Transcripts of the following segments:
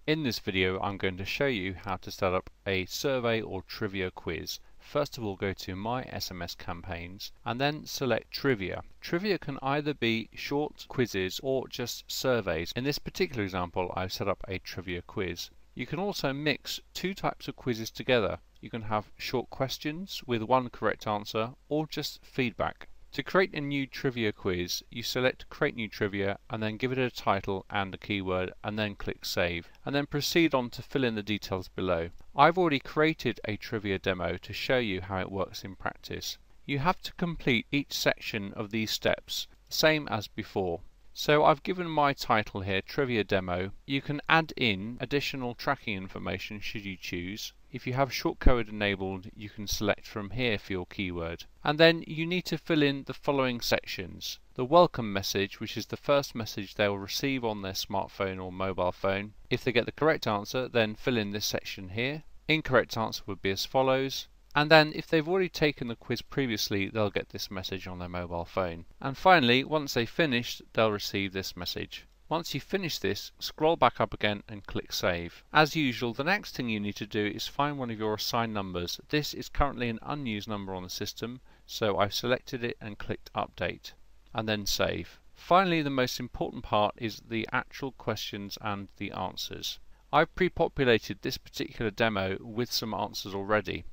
In this video I'm going to show you how to set up a survey or trivia quiz. First of all, go to My SMS Campaigns and then select Trivia. Trivia can either be short quizzes or just surveys. In this particular example I've set up a trivia quiz. You can also mix two types of quizzes together. You can have short questions with one correct answer or just feedback. To create a new trivia quiz, you select Create New Trivia and then give it a title and a keyword and then click Save, and then proceed on to fill in the details below. I've already created a trivia demo to show you how it works in practice. You have to complete each section of these steps, same as before. So I've given my title here, Trivia Demo. You can add in additional tracking information should you choose. If you have shortcode enabled, you can select from here for your keyword. And then you need to fill in the following sections. The welcome message, which is the first message they will receive on their smartphone or mobile phone. If they get the correct answer, then fill in this section here. Incorrect answer would be as follows. And then if they've already taken the quiz previously, they'll get this message on their mobile phone. And finally, once they've finished, they'll receive this message. Once you finish this, scroll back up again and click Save. As usual, the next thing you need to do is find one of your assigned numbers. This is currently an unused number on the system, so I've selected it and clicked Update, and then Save. Finally, the most important part is the actual questions and the answers. I've pre-populated this particular demo with some answers already.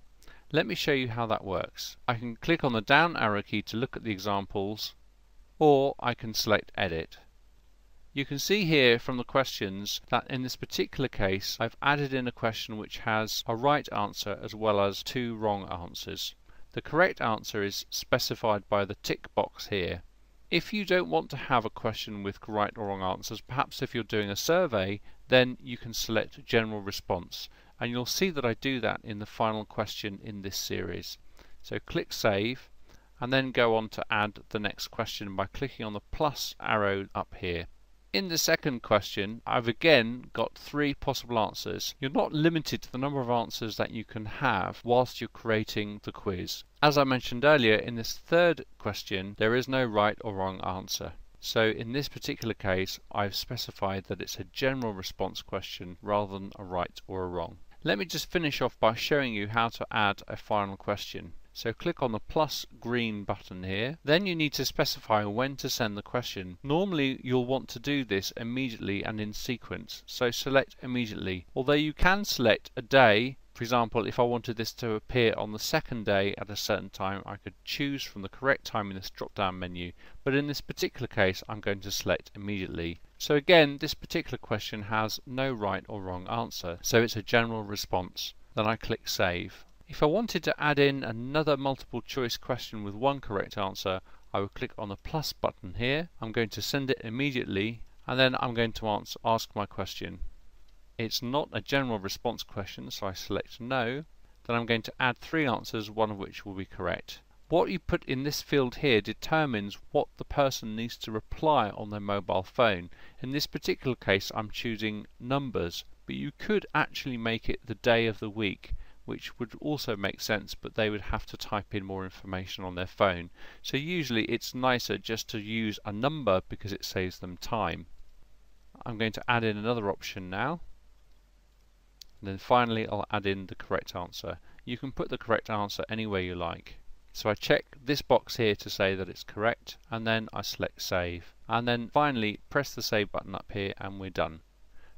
Let me show you how that works. I can click on the down arrow key to look at the examples, or I can select Edit. You can see here from the questions that in this particular case I've added in a question which has a right answer as well as two wrong answers. The correct answer is specified by the tick box here. If you don't want to have a question with right or wrong answers, perhaps if you're doing a survey, then you can select General Response, and you'll see that I do that in the final question in this series. So click Save and then go on to add the next question by clicking on the plus arrow up here. In the second question, I've again got three possible answers. You're not limited to the number of answers that you can have whilst you're creating the quiz. As I mentioned earlier, in this third question there is no right or wrong answer. So in this particular case I've specified that it's a general response question rather than a right or a wrong. Let me just finish off by showing you how to add a final question. So click on the plus green button here. Then you need to specify when to send the question. Normally you'll want to do this immediately and in sequence, so select immediately. Although you can select a day. For example, if I wanted this to appear on the second day at a certain time, I could choose from the correct time in this drop down menu, but in this particular case I'm going to select immediately. So again, this particular question has no right or wrong answer, so it's a general response. Then I click Save. If I wanted to add in another multiple choice question with one correct answer, I would click on the plus button here. I'm going to send it immediately, and then I'm going to ask my question. It's not a general response question, so I select No. Then I'm going to add three answers, one of which will be correct. What you put in this field here determines what the person needs to reply on their mobile phone. In this particular case I'm choosing numbers, but you could actually make it the day of the week, which would also make sense, but they would have to type in more information on their phone. So usually it's nicer just to use a number because it saves them time. I'm going to add in another option now. And then finally I'll add in the correct answer. You can put the correct answer anywhere you like. So I check this box here to say that it's correct, and then I select Save. And then finally press the Save button up here and we're done.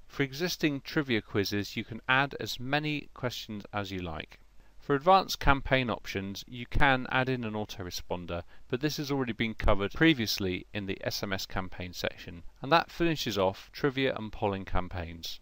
For existing trivia quizzes you can add as many questions as you like. For advanced campaign options you can add in an autoresponder, but this has already been covered previously in the SMS campaign section. And that finishes off trivia and polling campaigns.